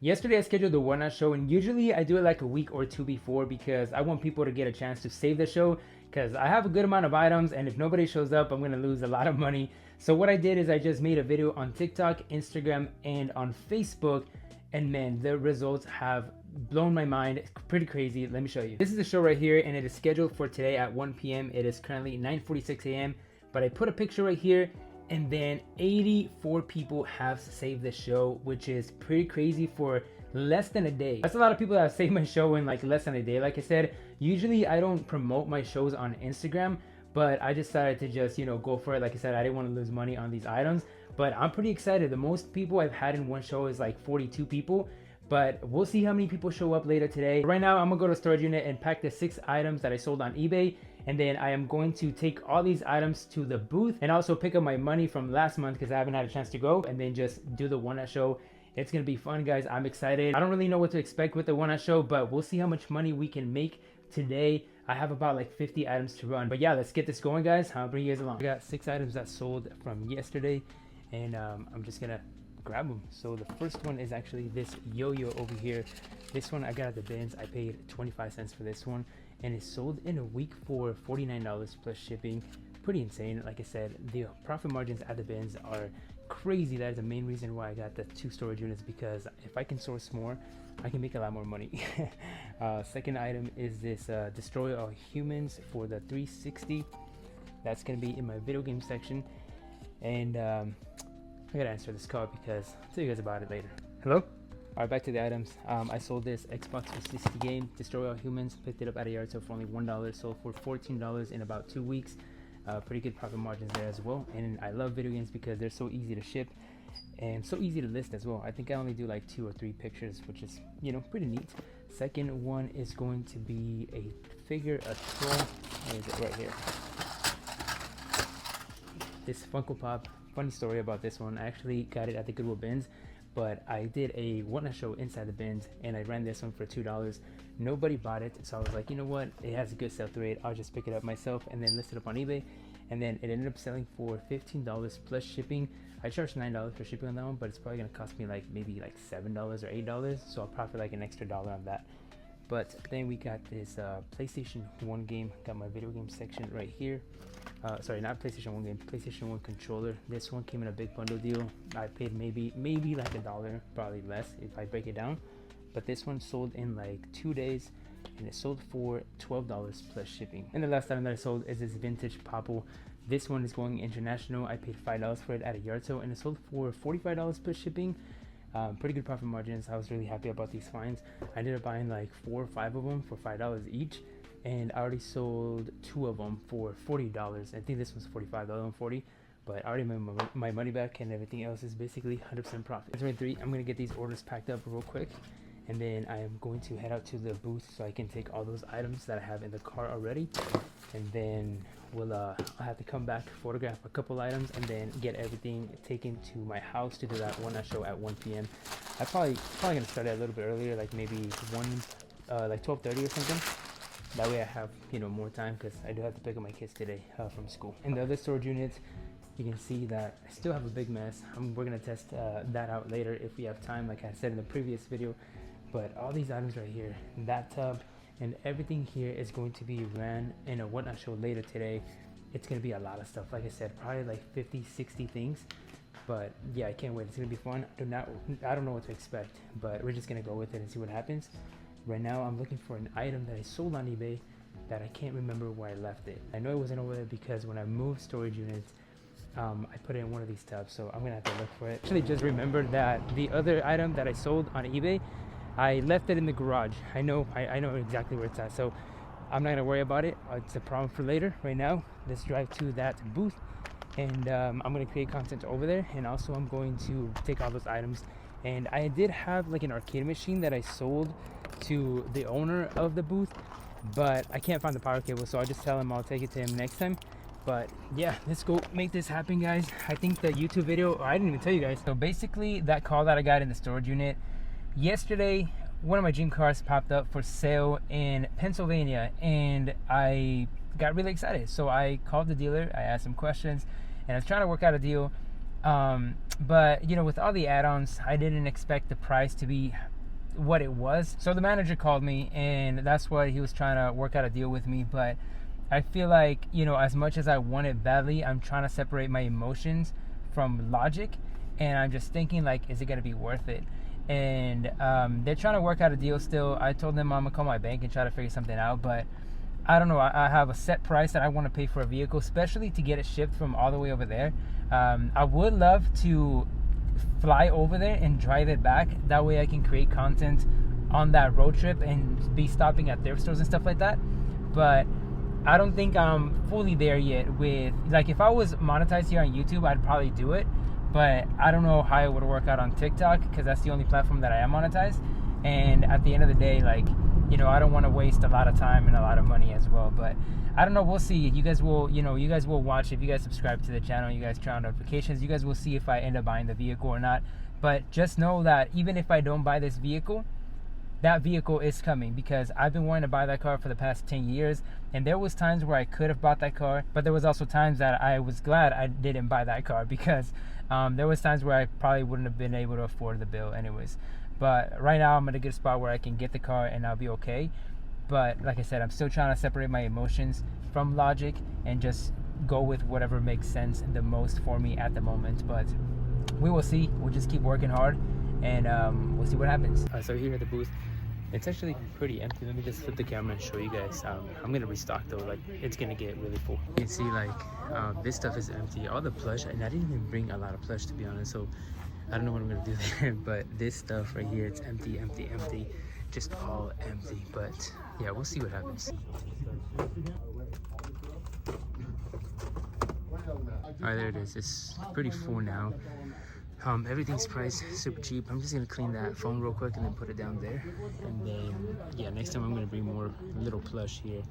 Yesterday I scheduled the one-night show, and usually I do it like a week or two before because I want people to get a chance to save the show, because I have a good amount of items, and if nobody shows up I'm gonna lose a lot of money. So what I did is I just made a video on TikTok, Instagram, and on Facebook, and man, the results have blown my mind. It's pretty crazy. Let me show you. This is the show right here, and it is scheduled for today at 1 p.m. It is currently 9:46 a.m. but I put a picture right here, and then 84 people have saved the show, which is pretty crazy for less than a day. That's a lot of people that have saved my show in like less than a day. Like I said, usually I don't promote my shows on Instagram, but I decided to just, go for it. Like I said, I didn't want to lose money on these items, but I'm pretty excited. The most people I've had in one show is like 42 people, but we'll see how many people show up later today. Right now, I'm gonna go to storage unit and pack the 6 items that I sold on eBay. And then I am going to take all these items to the booth and also pick up my money from last month because I haven't had a chance to go, and then just do the one-night show. It's gonna be fun, guys. I'm excited. I don't really know what to expect with the one-night show, but we'll see how much money we can make today. I have about like 50 items to run, but yeah, let's get this going, guys. I'll bring you guys along. I got 6 items that sold from yesterday, and I'm just gonna grab them. So the first one is actually this yo-yo over here. This one I got at the bins. I paid 25 cents for this one, and it sold in a week for $49 plus shipping. Pretty insane. Like I said, the profit margins at the bins are crazy. That is the main reason why I got the 2 storage units, because if I can source more, I can make a lot more money. Second item is this Destroy All Humans for the 360. That's gonna be in my video game section, and I gotta answer this call because I'll tell you guys about it later. Hello? Alright, back to the items. I sold this Xbox 360 game, Destroy All Humans. Picked it up at a yard sale for only $1. Sold for $14 in about 2 weeks. Pretty good profit margins there as well. And I love video games because they're so easy to ship and so easy to list as well. I think I only do like 2 or 3 pictures, which is, pretty neat. Second one is going to be a figure, a troll. Where is it? Right here. This Funko Pop. Funny story about this one. I actually got it at the Goodwill bins, but I did a one-night show inside the bins, and I ran this one for $2. Nobody bought it, so I was like, you know what, it has a good sell-through rate, I'll just pick it up myself and then list it up on eBay. And then it ended up selling for $15 plus shipping. I charged $9 for shipping on that one, but it's probably gonna cost me like maybe like $7 or $8, so I'll profit like an extra $1 on that. But then we got this PlayStation 1 game. Got my video game section right here. Sorry, not PlayStation 1 game, PlayStation 1 controller. This one came in a big bundle deal. I paid maybe like $1, probably less if I break it down. But this one sold in like 2 days, and it sold for $12 plus shipping. And the last item that I sold is this vintage Popple. This one is going international. I paid $5 for it at a yard sale, and it sold for $45 plus shipping. Pretty good profit margins. I was really happy about these finds. I ended up buying like 4 or 5 of them for $5 each, and I already sold 2 of them for $40. I think this was $45 and $40, but I already made my money back, and everything else is basically 100% profit. That's 3. I'm gonna get these orders packed up real quick, and then I am going to head out to the booth so I can take all those items that I have in the car already, and then I'll have to come back, photograph a couple items, and then get everything taken to my house to do that one-night show at 1 p.m. I'm probably gonna start it a little bit earlier, like maybe 12:30 or something. That way I have more time, because I do have to pick up my kids today from school. And the other storage units, you can see that I still have a big mess. We're gonna test that out later if we have time, like I said in the previous video. But all these items right here, that tub, and everything here is going to be ran in a one-night show later today. It's gonna be a lot of stuff. Like I said, probably like 50-60 things. But yeah, I can't wait. It's gonna be fun. I don't know what to expect, but we're just gonna go with it and see what happens. Right now I'm looking for an item that I sold on eBay that I can't remember where I left it. I know it wasn't over there because when I moved storage units, I put it in one of these tubs, so I'm gonna have to look for it. Actually just remembered that the other item that I sold on eBay, I left it in the garage. I know exactly where it's at, so I'm not gonna worry about it. It's a problem for later. Right now, let's drive to that booth, and I'm gonna create content over there, and also I'm going to take all those items. And I did have like an arcade machine that I sold to the owner of the booth, but I can't find the power cable, so I'll just tell him I'll take it to him next time. But yeah, let's go make this happen, guys. I think the YouTube video, I didn't even tell you guys. So basically, that call that I got in the storage unit yesterday, one of my dream cars popped up for sale in Pennsylvania, and I got really excited. So I called the dealer, I asked him questions, and I was trying to work out a deal. But you know, with all the add-ons, I didn't expect the price to be what it was. So the manager called me, and that's why he was trying to work out a deal with me. But I feel like, you know, as much as I want it badly, I'm trying to separate my emotions from logic, and I'm just thinking, like, is it gonna be worth it? And they're trying to work out a deal still. I told them I'm gonna call my bank and try to figure something out, but I don't know. I have a set price that I want to pay for a vehicle, especially to get it shipped from all the way over there. I would love to fly over there and drive it back. That way I can create content on that road trip and be stopping at thrift stores and stuff like that. But I don't think I'm fully there yet with, like, if I was monetized here on YouTube, I'd probably do it. But I don't know how it would work out on TikTok, because that's the only platform that I am monetized. And at the end of the day, like, you know, I don't want to waste a lot of time and a lot of money as well. But I don't know, we'll see. You guys will, you know, you guys will watch. If you guys subscribe to the channel, you guys turn on notifications, you guys will see if I end up buying the vehicle or not. But just know that even if I don't buy this vehicle, that vehicle is coming, because I've been wanting to buy that car for the past 10 years. And there was times where I could have bought that car, but there was also times that I was glad I didn't buy that car, because there was times where I probably wouldn't have been able to afford the bill anyways. But right now I'm at a good spot where I can get the car and I'll be okay. But like I said, I'm still trying to separate my emotions from logic and just go with whatever makes sense the most for me at the moment. But we will see. We'll just keep working hard, and we'll see what happens. So here at the booth, it's actually pretty empty. Let me just flip the camera and show you guys. I'm gonna restock though. Like, it's gonna get really full. You can see, like, this stuff is empty. All the plush, and I didn't even bring a lot of plush, to be honest. So I don't know what I'm gonna do there. But this stuff right here, it's empty, empty, empty. Just all empty. But yeah, we'll see what happens. Alright, there it is. It's pretty full now. Everything's priced super cheap. I'm just gonna clean that phone real quick and then put it down there. And then yeah, next time I'm gonna bring more little plush here.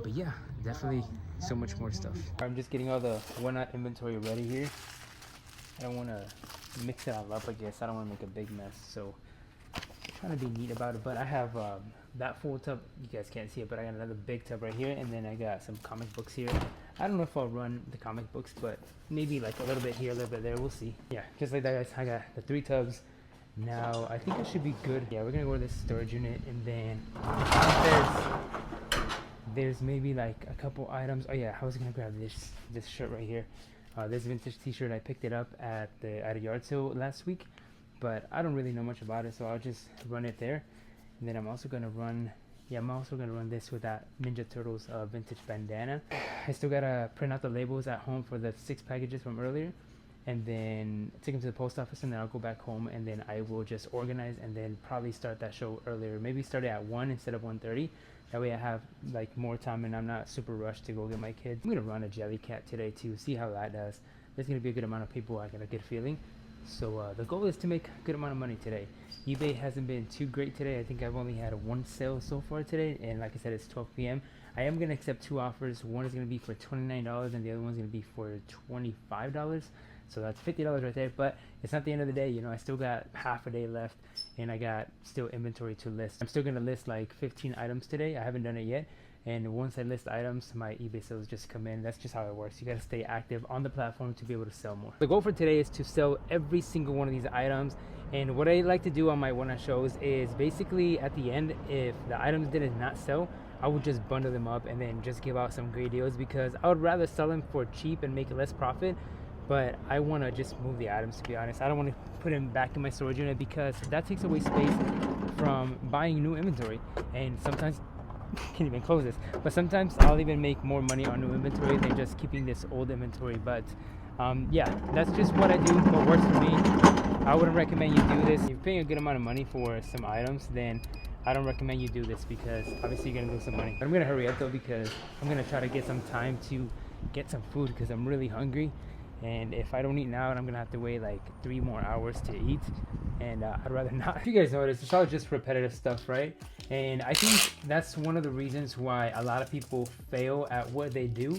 But yeah, definitely so much more stuff. I'm just getting all the one-night inventory ready here. I don't want to mix it all up, I guess. I don't want to make a big mess, so I'm trying to be neat about it. But I have that full tub. You guys can't see it, but I got another big tub right here, and then I got some comic books here. I don't know if I'll run the comic books, but maybe like a little bit here, a little bit there. We'll see. Yeah, just like that, guys. I got the 3 tubs. Now I think I should be good. Yeah, we're gonna go to this storage unit, and then there's maybe like a couple items. Oh yeah, I was gonna grab this shirt right here. This vintage t-shirt, I picked it up at a yard sale last week, but I don't really know much about it, so I'll just run it there. And then I'm also gonna run this with that Ninja Turtles vintage bandana. I still gotta print out the labels at home for the 6 packages from earlier, and then take them to the post office, and then I'll go back home, and then I will just organize, and then probably start that show earlier. Maybe start it at 1 instead of 1:30. That way I have like more time and I'm not super rushed to go get my kids. I'm gonna run a Jellycat today too, see how that does. There's gonna be a good amount of people. I got a good feeling. So the goal is to make a good amount of money today. eBay hasn't been too great today. I think I've only had 1 sale so far today, and like I said, it's 12 p.m. I am gonna accept 2 offers. One is gonna be for $29 and the other one's gonna be for $25. So that's $50 right there, but it's not the end of the day. You know, I still got half a day left, and I got still inventory to list. I'm still gonna list like 15 items today. I haven't done it yet, and once I list items, my eBay sales just come in. That's just how it works. You gotta stay active on the platform to be able to sell more. The goal for today is to sell every single one of these items, and what I like to do on my one-night shows is basically at the end, if the items did not sell, I would just bundle them up and then just give out some great deals, because I would rather sell them for cheap and make less profit. But I want to just move the items, to be honest. I don't want to put them back in my storage unit, because that takes away space from buying new inventory. And sometimes, can't even close this, but sometimes I'll even make more money on new inventory than just keeping this old inventory. But yeah, that's just what I do, what works for me. I wouldn't recommend you do this. If you're paying a good amount of money for some items, then I don't recommend you do this, because obviously you're gonna lose some money. But I'm gonna hurry up though, because I'm gonna try to get some time to get some food, because I'm really hungry. And if I don't eat now, I'm gonna have to wait like 3 more hours to eat, and I'd rather not. If you guys notice, it's all just repetitive stuff, right? And I think that's one of the reasons why a lot of people fail at what they do,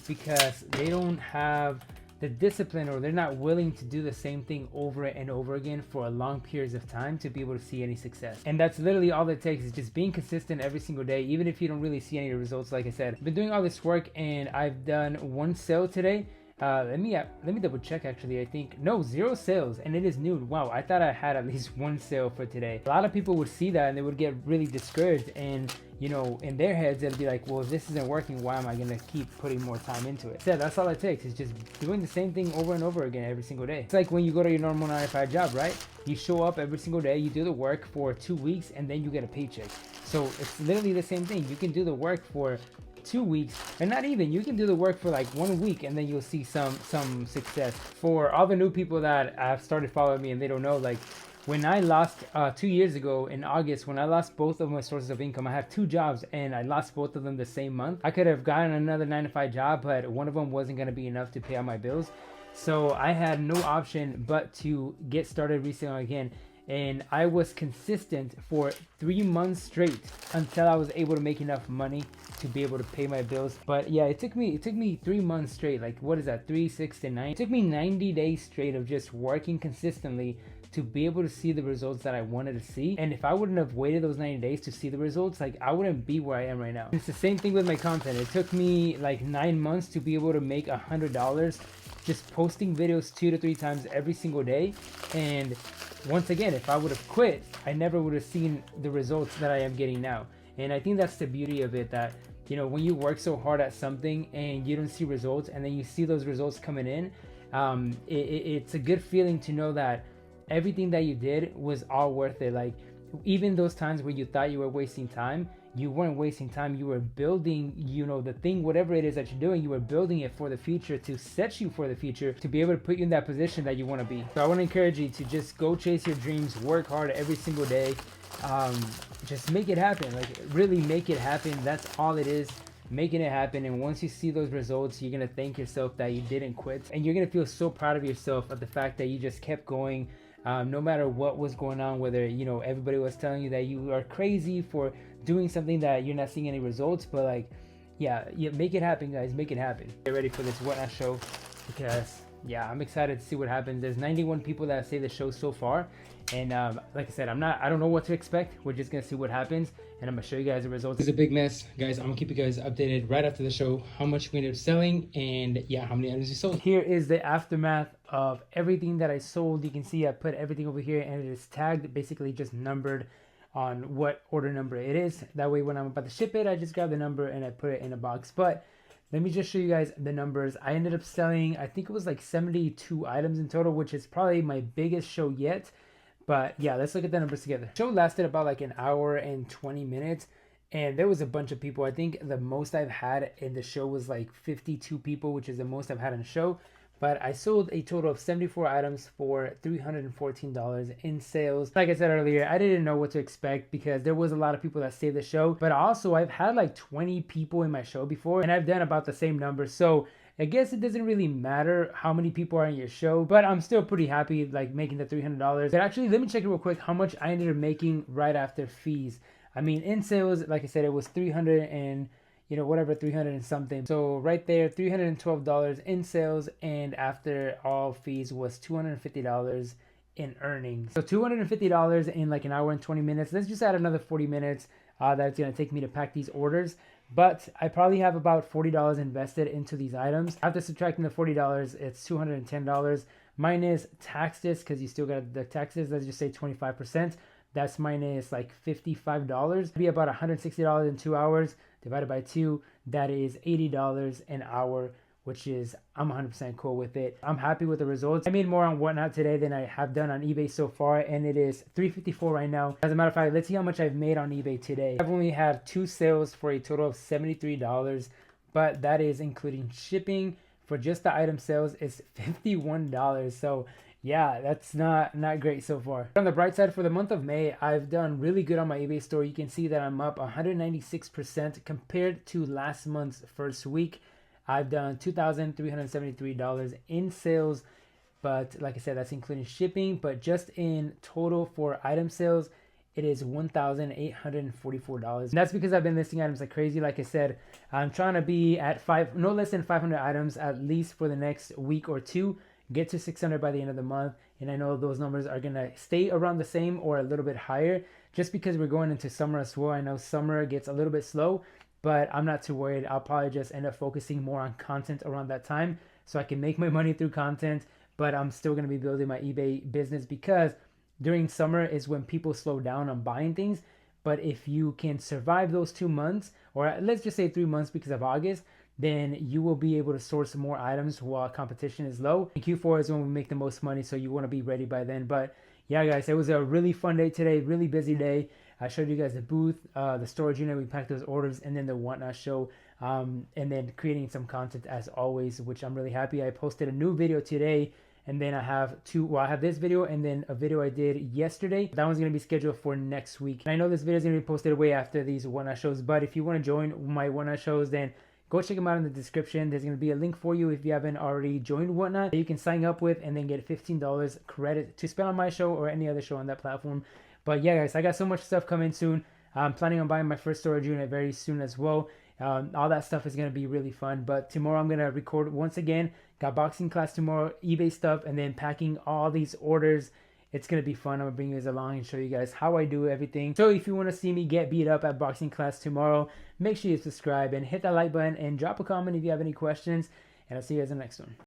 because they don't have the discipline, or they're not willing to do the same thing over and over again for a long periods of time to be able to see any success. And that's literally all it takes, is just being consistent every single day, even if you don't really see any results. Like I said, I've been doing all this work, and I've done 1 sale today. Let me double check. Actually, I think no, 0 sales, and it is new. Wow, I thought I had at least 1 sale for today. A lot of people would see that and they would get really discouraged, and you know, in their heads they'd be like, well, if this isn't working, why am I gonna keep putting more time into it? So that's all it takes, is just doing the same thing over and over again every single day. It's like when you go to your normal 9 to 5 job, right? You show up every single day, you do the work for 2 weeks, and then you get a paycheck. So it's literally the same thing. You can do the work for 2 weeks, and not even, you can do the work for like 1 week, and then you'll see some success. For all the new people that have started following me and they don't know, like when I lost 2 years ago in August, when I lost both of my sources of income, I had 2 jobs and I lost both of them the same month. I could have gotten another 9 to 5 job, but one of them wasn't going to be enough to pay out my bills. So I had no option but to get started reselling again. And I was consistent for 3 months straight until I was able to make enough money to be able to pay my bills. But yeah, it took me 3 months straight. Like, what is that, 3, 6 to 9? It took me 90 days straight of just working consistently to be able to see the results that I wanted to see. And if I wouldn't have waited those 90 days to see the results, like, I wouldn't be where I am right now. It's the same thing with my content. It took me like 9 months to be able to make $100 just posting videos 2 to 3 times every single day. And once again, if I would have quit, I never would have seen the results that I am getting now. And I think that's the beauty of it, that, you know, when you work so hard at something and you don't see results, and then you see those results coming in, it's a good feeling to know that everything that you did was all worth it. Like, even those times where you thought you were wasting time, you weren't wasting time. You were building, you know, the thing, whatever it is that you're doing, you were building it for the future, to set you for the future, to be able to put you in that position that you want to be. So I want to encourage you to just go chase your dreams, work hard every single day. Just make it happen. Like, really make it happen. That's all it is, making it happen. And once you see those results, you're going to thank yourself that you didn't quit. And you're going to feel so proud of yourself at the fact that you just kept going. No matter what was going on, whether, you know, everybody was telling you that you are crazy for doing something that you're not seeing any results, but like, yeah, make it happen, guys. Make it happen. Get ready for this What Not show, because yeah, I'm excited to see what happens. There's 91 people that say the show so far, and like I said, I don't know what to expect. We're just gonna see what happens, and I'm gonna show you guys the results. It's a big mess, guys. I'm gonna keep you guys updated right after the show, how much we ended up selling, and yeah, how many items we sold. Here is the aftermath of everything that I sold. You can see I put everything over here, and it is tagged, basically just numbered on what order number it is. That way when I'm about to ship it, I just grab the number and I put it in a box. But let me just show you guys the numbers. I ended up selling, I think it was like 72 items in total, which is probably my biggest show yet. But yeah, let's look at the numbers together. The show lasted about like an hour and 20 minutes. And there was a bunch of people. I think the most I've had in the show was like 52 people, which is the most I've had in the show. But I sold a total of 74 items for $314 in sales. Like I said earlier, I didn't know what to expect because there was a lot of people that saved the show. But also, I've had like 20 people in my show before, and I've done about the same number. So I guess it doesn't really matter how many people are in your show, but I'm still pretty happy like making the $300. But actually, let me check it real quick how much I ended up making right after fees. I mean, in sales, like I said, it was 300 and, you know, whatever, 300 and something. So right there, $312 in sales, and after all fees was $250 in earnings. So $250 in like an hour and 20 minutes. Let's just add another 40 minutes that's gonna take me to pack these orders. But I probably have about $40 invested into these items. After subtracting the $40, it's $210 minus taxes, because you still got the taxes. Let's just say 25%. That's minus like $55. It'd be about $160 in 2 hours. Divided by 2, that is $80 an hour, which is, I'm 100% cool with it. I'm happy with the results. I made more on Whatnot today than I have done on eBay so far, and it is $354 right now. As a matter of fact, let's see how much I've made on eBay today. I've only had 2 sales for a total of $73, but that is including shipping. For just the item sales, it's $51. So yeah, that's not great so far. On the bright side, for the month of May, I've done really good on my eBay store. You can see that I'm up 196% compared to last month's first week. I've done $2,373 in sales, but like I said, that's including shipping. But just in total for item sales, it is $1,844. And that's because I've been listing items like crazy. Like I said, I'm trying to be at no less than 500 items at least for the next week or two. Get to 600 by the end of the month, and I know those numbers are gonna stay around the same or a little bit higher, just because we're going into summer as well. I know summer gets a little bit slow, but I'm not too worried. I'll probably just end up focusing more on content around that time, so I can make my money through content, but I'm still going to be building my eBay business, because during summer is when people slow down on buying things. But if you can survive those 2 months, or let's just say 3 months because of August, then you will be able to source more items while competition is low. And Q4 is when we make the most money, so you want to be ready by then. But yeah, guys, it was a really fun day today, really busy day. I showed you guys the booth, the storage unit, we packed those orders, and then the whatnot show, and then creating some content as always, which I'm really happy. I posted a new video today, and then I have I have this video and then a video I did yesterday. That one's going to be scheduled for next week. And I know this video is going to be posted way after these whatnot shows, but if you want to join my whatnot shows, then go check them out in the description. There's going to be a link for you if you haven't already joined whatnot that you can sign up with, and then get $15 credit to spend on my show or any other show on that platform. But yeah, guys, I got so much stuff coming soon. I'm planning on buying my first storage unit very soon as well. All that stuff is going to be really fun. But tomorrow I'm going to record once again. Got boxing class tomorrow, eBay stuff, and then packing all these orders. It's going to be fun. I'm going to bring you guys along and show you guys how I do everything. So if you want to see me get beat up at boxing class tomorrow, make sure you subscribe and hit that like button and drop a comment if you have any questions. And I'll see you guys in the next one.